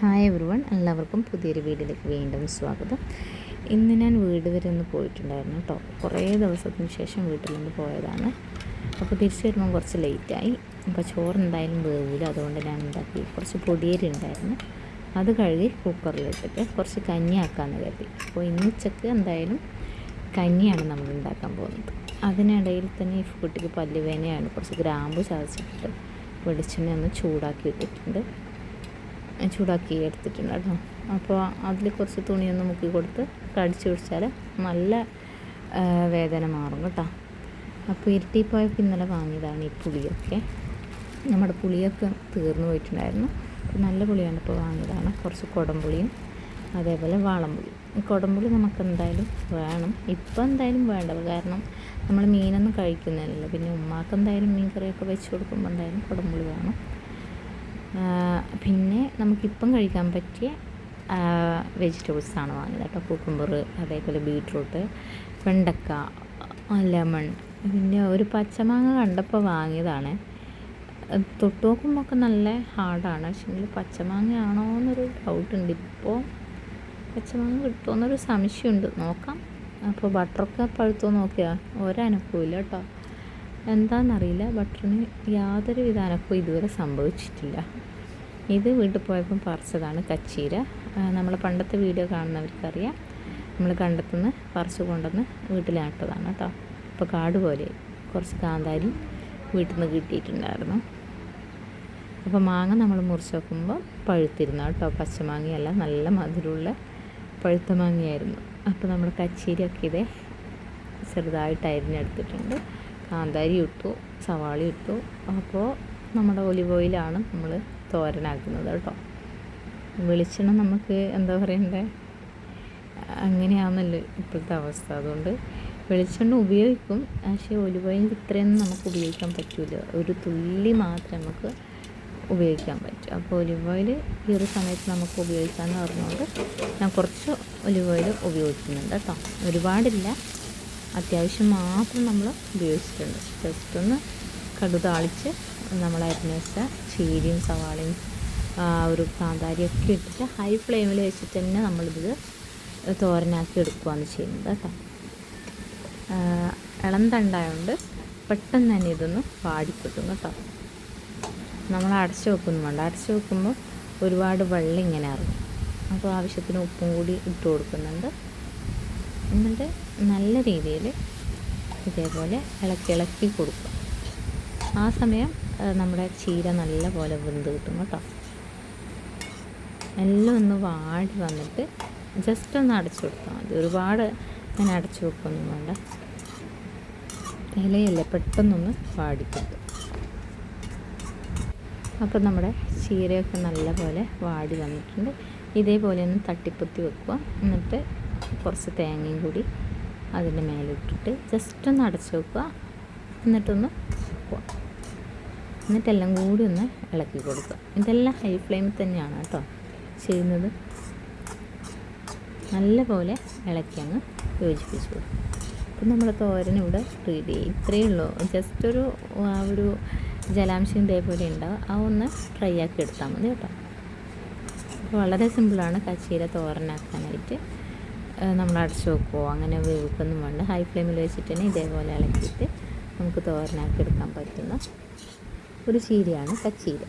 Hi everyone, എല്ലാവർക്കും പുതിയൊരു വീഡിയോയിലേക്ക് വീണ്ടും സ്വാഗതം. ഇന്ന് ഞാൻ വീട് വരെ ഒന്ന് പോയിട്ടുണ്ടായിരുന്നു കേട്ടോ. കുറേ ദിവസത്തിന് ശേഷം വീട്ടിൽ നിന്ന് പോയതാണ്. അപ്പോൾ തിരിച്ച് വരുമ്പോൾ കുറച്ച് ലേറ്റായി. അപ്പോൾ ചോറ് എന്തായാലും വേവില്ല, അതുകൊണ്ട് ഞാൻ ഉണ്ടാക്കി കുറച്ച് പൊടിയരി ഉണ്ടായിരുന്നു, അത് കഴുകി കുക്കറിലിട്ടിട്ട് കുറച്ച് കഞ്ഞി ആക്കാമെന്ന് കരുതി. അപ്പോൾ ഇന്ന് ഉച്ചക്ക് എന്തായാലും കഞ്ഞിയാണ് നമ്മൾ ഉണ്ടാക്കാൻ പോകുന്നത്. അതിനിടയിൽ തന്നെ ഈ കുട്ടിക്ക് പല്ലുവേദനയാണ്. കുറച്ച് ഗ്രാമ്പു ചതച്ചിട്ട് വെളിച്ചെണ്ണ ഒന്ന് ചൂടാക്കി എടുത്തിട്ടുണ്ട് കേട്ടോ. അപ്പോൾ അതിൽ കുറച്ച് തുണിയൊന്ന് മുക്കി കൊടുത്ത് കടിച്ചു പിടിച്ചാൽ നല്ല വേദന മാറും കേട്ടോ. അപ്പോൾ ഇരുട്ടിപ്പോയപ്പോൾ ഇന്നലെ വാങ്ങിയതാണ് ഈ പുളിയൊക്കെ. നമ്മുടെ പുളിയൊക്കെ തീർന്നു പോയിട്ടുണ്ടായിരുന്നു. അപ്പോൾ നല്ല പുളിയാണ് ഇപ്പോൾ വാങ്ങിയതാണ്. കുറച്ച് കുടംപുളിയും അതേപോലെ വാളംപുളി. കുടംപുളി നമുക്ക് എന്തായാലും വേണം, ഇപ്പം എന്തായാലും വേണ്ട, കാരണം നമ്മൾ മീനൊന്നും കഴിക്കുന്നില്ലല്ലോ. പിന്നെ ഉമ്മാക്ക് എന്തായാലും മീൻ കറിയൊക്കെ വെച്ച് കൊടുക്കുമ്പോൾ എന്തായാലും കുടംപുളി വേണം. പിന്നെ നമുക്കിപ്പം കഴിക്കാൻ പറ്റിയ വെജിറ്റബിൾസാണ് വാങ്ങിയത് കേട്ടോ. കുക്കുംബർ, അതേപോലെ ബീട്രൂട്ട്, വെണ്ടക്ക, ലെമൺ, പിന്നെ ഒരു പച്ചമാങ്ങ കണ്ടപ്പോൾ വാങ്ങിയതാണ്. തൊട്ട് നോക്കുമ്പോൾ ഒക്കെ നല്ല ഹാർഡാണ്, പക്ഷേ പച്ചമാങ്ങയാണോ എന്നൊരു ഡൗട്ടുണ്ട്. ഇപ്പോൾ പച്ചമാങ്ങ കിട്ടുമെന്നൊരു സംശയമുണ്ട്, നോക്കാം. അപ്പോൾ ബട്ടറൊക്കെ പഴുത്തോ നോക്കിയാൽ ഒരനക്കവും കേട്ടോ. എന്താണെന്നറിയില്ല, ബട്ടറിന് യാതൊരുവിധ അനക്കവും ഇതുവരെ സംഭവിച്ചിട്ടില്ല. ഇത് വീട്ടിൽ പോയപ്പം പറിച്ചതാണ് കച്ചീര. നമ്മൾ പണ്ടത്തെ വീഡിയോ കാണുന്നവർക്കറിയാം, നമ്മൾ കണ്ടെത്തുനിന്ന് പറിച്ച് കൊണ്ടുവന്ന് വീട്ടിൽ നട്ടതാണ് കേട്ടോ. ഇപ്പോൾ കാട് പോലെ കുറച്ച് കാന്താരി വീട്ടിൽ നിന്ന് കിട്ടിയിട്ടുണ്ടായിരുന്നു. അപ്പോൾ മാങ്ങ നമ്മൾ മുറിച്ച് നോക്കുമ്പോൾ പഴുത്തിരുന്നു കേട്ടോ. പച്ചമാങ്ങയല്ല, നല്ല മധുരമുള്ള പഴുത്ത മാങ്ങയായിരുന്നു. അപ്പോൾ നമ്മൾ കച്ചീരയൊക്കെ ഇതേ ചെറുതായിട്ട് അരിഞ്ഞെടുത്തിട്ടുണ്ട്. കാന്താരി ഇട്ടു, സവാള ഇട്ടു. അപ്പോൾ നമ്മുടെ ഒലിവ് ഓയിലാണ് നമ്മൾ തോരനാക്കുന്നത് കേട്ടോ. വെളിച്ചെണ്ണ നമുക്ക് എന്താ പറയണ്ടേ, അങ്ങനെയാണെന്നല്ലോ ഇപ്പോഴത്തെ അവസ്ഥ. അതുകൊണ്ട് വെളിച്ചെണ്ണ ഉപയോഗിക്കും, പക്ഷേ ഒലിവ് ഓയിൽ ഇത്രയൊന്നും നമുക്ക് ഉപയോഗിക്കാൻ പറ്റില്ല. ഒരു തുള്ളി മാത്രമേ നമുക്ക് ഉപയോഗിക്കാൻ പറ്റൂ. അപ്പോൾ ഒലിവ് ഓയിൽ ഈ ഒരു സമയത്ത് നമുക്ക് ഉപയോഗിക്കാമെന്ന് പറഞ്ഞുകൊണ്ട് ഞാൻ കുറച്ച് ഒലിവ് ഓയിൽ ഉപയോഗിക്കുന്നുണ്ട് കേട്ടോ. ഒരുപാടില്ല, അത്യാവശ്യം മാത്രം നമ്മൾ ഉപയോഗിച്ചിട്ടുണ്ട്. ജസ്റ്റ് ഒന്ന് കടു താളിച്ച് നമ്മൾ അരിഞ്ഞ് വെച്ച ചീരയും സവാളയും ഒരു കാന്താരിയൊക്കെ ഇട്ടിട്ട് ഹൈ ഫ്ലെയിമിൽ വെച്ചിട്ട് തന്നെ നമ്മളിത് തോരനാക്കി എടുക്കുകയാണ് ചെയ്യുന്നത് കേട്ടോ. ഇളം തണ്ടായതുകൊണ്ട് പെട്ടെന്ന് തന്നെ ഇതൊന്ന് വാടിക്കിട്ടും കേട്ടോ. നമ്മൾ അടച്ചു വെക്കുന്നു വേണ്ട, അടച്ചു വെക്കുമ്പോൾ ഒരുപാട് വെള്ളം ഇങ്ങനെ ഇറങ്ങും. അപ്പോൾ ആവശ്യത്തിന് ഉപ്പും കൂടി ഇട്ട് കൊടുക്കുന്നുണ്ട്. എന്നിട്ട് നല്ല രീതിയിൽ ഇതേപോലെ ഇളക്കി കൊടുക്കുക. ആ സമയം നമ്മുടെ ചീര നല്ല പോലെ വെന്ത് കിട്ടും കേട്ടോ. എല്ലാം ഒന്ന് വാടി വന്നിട്ട് ജസ്റ്റ് ഒന്ന് അടച്ചു കൊടുത്താൽ മതി. ഒരുപാട് അങ്ങനെ അടച്ചു വെക്കൊന്നും വേണ്ട, ഇലയല്ലേ പെട്ടെന്നൊന്ന് വാടിക്കിട്ടും. അപ്പോൾ നമ്മുടെ ചീരയൊക്കെ നല്ല പോലെ വാടി വന്നിട്ടുണ്ട്. ഇതേപോലെ ഒന്ന് തട്ടിപ്പൊത്തി വെക്കുക. എന്നിട്ട് കുറച്ച് തേങ്ങയും കൂടി അതിൻ്റെ മേലിട്ടിട്ട് ജസ്റ്റ് ഒന്ന് അടച്ചു വെക്കുക. എന്നിട്ടൊന്ന് വെക്കുക. എന്നിട്ടെല്ലാം കൂടി ഒന്ന് ഇളക്കി കൊടുക്കുക. ഇതെല്ലാം ഹൈ ഫ്ലെയിമിൽ തന്നെയാണ് കേട്ടോ ചെയ്യുന്നത്. നല്ല ഇളക്കി അങ്ങ് യോജിപ്പിച്ചു കൊടുക്കും. അപ്പം നമ്മുടെ തോരൻ ഇവിടെ റെഡി. ഇത്രയേ ഉള്ളൂ. ജസ്റ്റ് ഒരു ജലാംശം ഇതേപോലെ ഉണ്ടാവും, ആ ഒന്ന് ഫ്രൈ ആക്കി എടുത്താൽ മതി കേട്ടോ. അപ്പോൾ വളരെ സിമ്പിളാണ് കച്ചീര തോരനാക്കാനായിട്ട്. നമ്മൾ അടച്ചു വെക്കുമോ അങ്ങനെ വേവിക്കൊന്നും വേണ്ട. ഹൈ ഫ്ലെയിമിൽ വെച്ചിട്ട് തന്നെ ഇതേപോലെ ഇളക്കിയിട്ട് നമുക്ക് തോരനാക്കി എടുക്കാൻ പറ്റുന്ന ഒരു ചീരയാണ് കച്ചീര.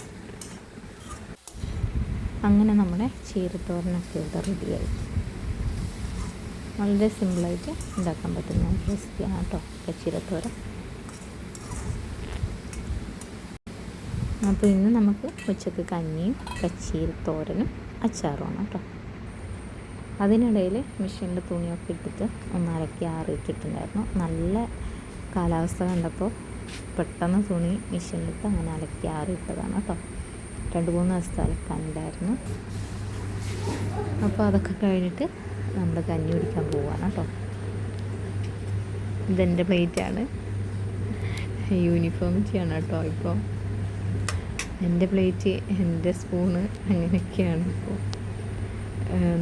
അങ്ങനെ നമ്മുടെ ചീരത്തോരനൊക്കെ ഇവിടെ റെഡിയായി. വളരെ സിമ്പിളായിട്ട് ഉണ്ടാക്കാൻ പറ്റുന്ന റെസിപ്പിയാണ് കേട്ടോ കച്ചീരത്തോരൻ. അപ്പോൾ ഇന്ന് നമുക്ക് ഉച്ചക്ക് കഞ്ഞിയും കച്ചീരത്തോരനും അച്ചാറുമാണ് കേട്ടോ. അതിനിടയിൽ മെഷീനിൽ തുണിയൊക്കെ ഇട്ടിട്ട് ഒന്ന് അലക്കി ആറിയിട്ടിട്ടുണ്ടായിരുന്നു. നല്ല കാലാവസ്ഥ കണ്ടപ്പോൾ പെട്ടെന്ന് തുണി മെഷീനിലിട്ട് അങ്ങനെ അലക്കി ആറിയിട്ടതാണ് കേട്ടോ. 2-3 ദിവസത്തെ അലക്കാനുണ്ടായിരുന്നു. അപ്പോൾ അതൊക്കെ കഴിഞ്ഞിട്ട് നമ്മൾ കഞ്ഞി കുടിക്കാൻ പോവുകയാണ് കേട്ടോ. ഇതെൻ്റെ പ്ലേറ്റാണ്, യൂണിഫോമിറ്റിയാണ് കേട്ടോ. ഇപ്പോൾ എൻ്റെ പ്ലേറ്റ്, എൻ്റെ സ്പൂണ്, അങ്ങനെയൊക്കെയാണ് ഇപ്പോൾ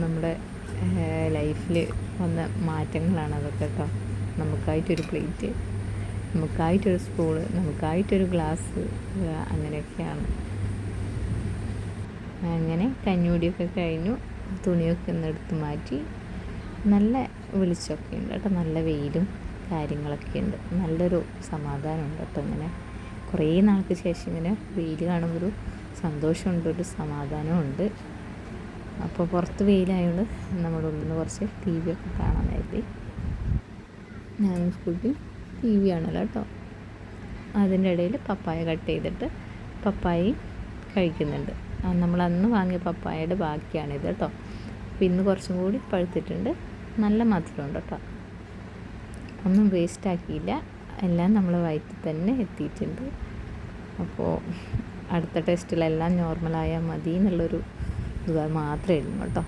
നമ്മുടെ ലൈഫിൽ വന്ന മാറ്റങ്ങളാണ് അതൊക്കെ കേട്ടോ. നമുക്കായിട്ടൊരു പ്ലേറ്റ്, നമുക്കായിട്ടൊരു സ്പൂണ്, നമുക്കായിട്ടൊരു ഗ്ലാസ്, അങ്ങനെയൊക്കെയാണ്. അങ്ങനെ കഞ്ഞൂടിയൊക്കെ കഴിഞ്ഞു, തുണിയൊക്കെ ഒന്ന് എടുത്ത് മാറ്റി. നല്ല വെളിച്ചമൊക്കെ ഉണ്ട് കേട്ടോ, നല്ല വെയിലും കാര്യങ്ങളൊക്കെ ഉണ്ട്. നല്ലൊരു സമാധാനമുണ്ട് കേട്ടോ. ഇങ്ങനെ കുറേ നാൾക്ക് ശേഷം ഇങ്ങനെ വെയിൽ കാണുമ്പോൾ ഒരു സന്തോഷമുണ്ട്, ഒരു സമാധാനമുണ്ട്. അപ്പോൾ പുറത്ത് വെയിലായതുകൊണ്ട് നമ്മുടെ ഉള്ളിൽ നിന്ന് കുറച്ച് ടി വി ഒക്കെ കാണാൻ കരുതി. ഞാൻ സ്കൂളിൽ ടി വി ആണല്ലോ കേട്ടോ. അതിൻ്റെ ഇടയിൽ പപ്പായ കട്ട് ചെയ്തിട്ട് പപ്പായയും കഴിക്കുന്നുണ്ട്. നമ്മൾ അന്ന് വാങ്ങിയ പപ്പായയുടെ ബാക്കിയാണിത് കേട്ടോ. അപ്പോൾ ഇന്ന് കുറച്ചും കൂടി പഴുത്തിട്ടുണ്ട്, നല്ല മധുരമുണ്ട് കേട്ടോ. ഒന്നും വേസ്റ്റ് ആക്കിയില്ല, എല്ലാം നമ്മൾ വയറ്റിൽ തന്നെ എത്തിയിട്ടുണ്ട്. അപ്പോൾ അടുത്ത ടെസ്റ്റിലെല്ലാം നോർമലായാൽ മതി എന്നുള്ളൊരു ഇത് മാത്രമേ ഉള്ളൂ കേട്ടോ.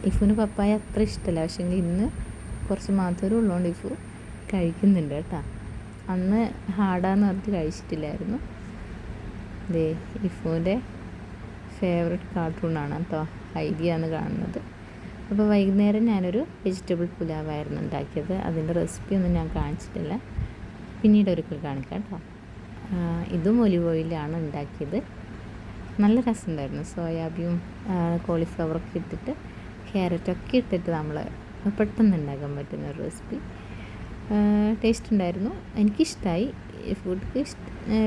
ഇഫുന് പപ്പായ അത്ര ഇഷ്ടമല്ല, പക്ഷേ ഇന്ന് കുറച്ച് മധുരം ഉള്ളതുകൊണ്ട് ഇഫു കഴിക്കുന്നുണ്ട് കേട്ടോ. അന്ന് ഹാർഡാന്ന് പറഞ്ഞിട്ട് കഴിച്ചിട്ടില്ലായിരുന്നു. ദേ ഇഫുവിൻ്റെ ഫേവററ്റ് കാർട്ടൂണാണ് കേട്ടോ ഐഡിയാന്ന് കാണുന്നത്. അപ്പോൾ വൈകുന്നേരം ഞാനൊരു വെജിറ്റബിൾ പുലാവായിരുന്നു ഉണ്ടാക്കിയത്. അതിൻ്റെ റെസിപ്പി ഒന്നും ഞാൻ കാണിച്ചിട്ടില്ല, പിന്നീട് ഒരിക്കൽ കാണിക്കാം കേട്ടോ. ഇതും ഒലിവ് ഓയിലാണ് ഉണ്ടാക്കിയത്. നല്ല രസമുണ്ടായിരുന്നു. സോയാബീനും കോളിഫ്ലവറൊക്കെ ഇട്ടിട്ട് ക്യാരറ്റൊക്കെ ഇട്ടിട്ട് നമ്മൾ പെട്ടെന്ന് ഉണ്ടാക്കാൻ പറ്റുന്ന ഒരു റെസിപ്പി. ടേസ്റ്റ് ഉണ്ടായിരുന്നു, എനിക്കിഷ്ടമായി. ഫുഡ്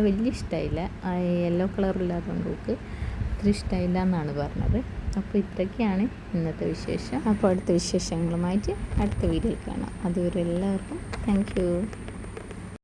വലിയ ഇഷ്ടമായില്ല, യെല്ലോ കളറില്ലാത്തതുകൊണ്ട് നമുക്ക് അത്ര ഇഷ്ടമായില്ല എന്നാണ് പറഞ്ഞത്. അപ്പോൾ ഇത്രയൊക്കെയാണ് ഇന്നത്തെ വിശേഷം. അപ്പോൾ അടുത്ത വിശേഷങ്ങളുമായിട്ട് അടുത്ത വീഡിയോയിൽ കാണാം. അതുവരെ എല്ലാവർക്കും താങ്ക് യു.